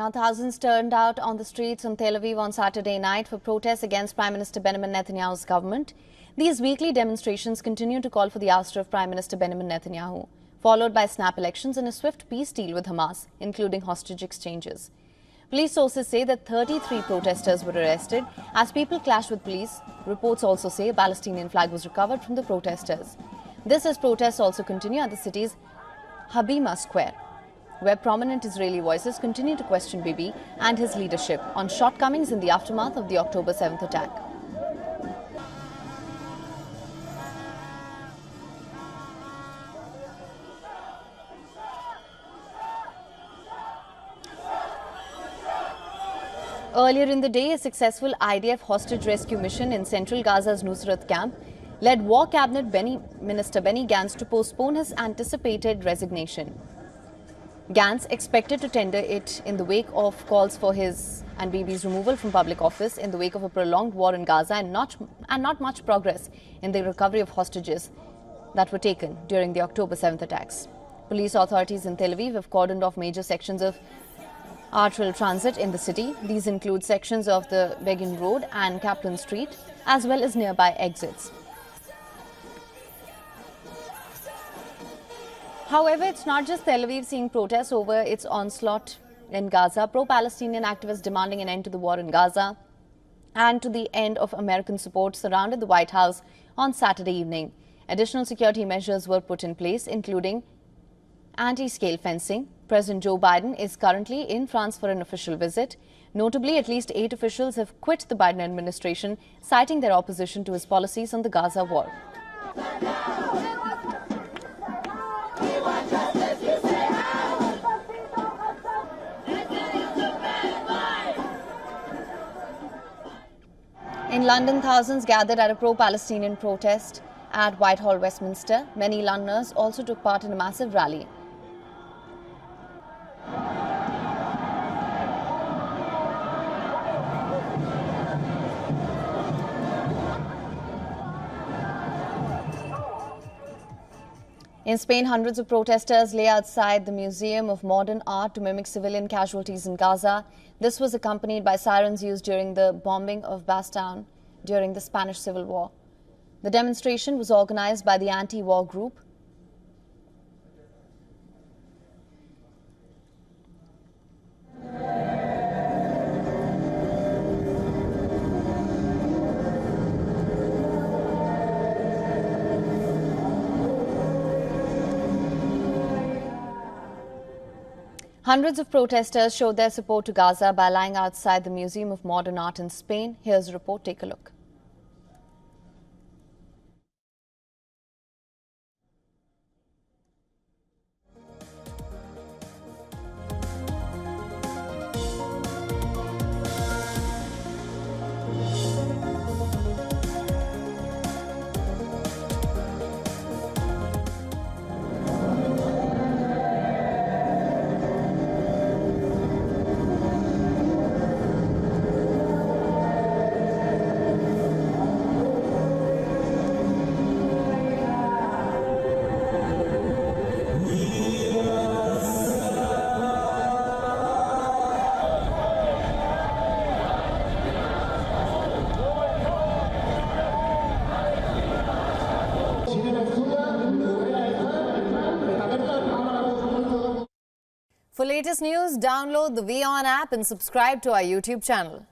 Now, thousands turned out on the streets in Tel Aviv on Saturday night for protests against Prime Minister Benjamin Netanyahu's government. These weekly demonstrations continue to call for the ouster of Prime Minister Benjamin Netanyahu, followed by snap elections and a swift peace deal with Hamas, including hostage exchanges. Police sources say that 33 protesters were arrested as people clashed with police. Reports also say a Palestinian flag was recovered from the protesters. This as protests also continue at the city's Habima Square, where prominent Israeli voices continue to question Bibi and his leadership on shortcomings in the aftermath of the October 7th attack. Earlier in the day, a successful IDF hostage rescue mission in central Gaza's Nusrat camp led War Cabinet Minister Benny Gantz to postpone his anticipated resignation. Gantz expected to tender it in the wake of calls for his and Bibi's removal from public office in the wake of a prolonged war in Gaza and not much progress in the recovery of hostages that were taken during the October 7th attacks. Police authorities in Tel Aviv have cordoned off major sections of arterial transit in the city. These include sections of the Begin Road and Kaplan Street, as well as nearby exits. However, it's not just Tel Aviv seeing protests over its onslaught in Gaza. Pro-Palestinian activists demanding an end to the war in Gaza and to the end of American support surrounded the White House on Saturday evening. Additional security measures were put in place, including anti-scale fencing. President Joe Biden is currently in France for an official visit. Notably, at least 8 officials have quit the Biden administration, citing their opposition to his policies on the Gaza war. In London, thousands gathered at a pro-Palestinian protest at Whitehall, Westminster. Many Londoners also took part in a massive rally. In Spain, hundreds of protesters lay outside the Museum of Modern Art to mimic civilian casualties in Gaza. This was accompanied by sirens used during the bombing of Bastogne during the Spanish Civil War. The demonstration was organized by the anti-war group Hundreds of protesters showed their support to Gaza by lying outside the Museum of Modern Art in Spain. Here's a report. Take a look. For latest news, download the WION app and subscribe to our YouTube channel.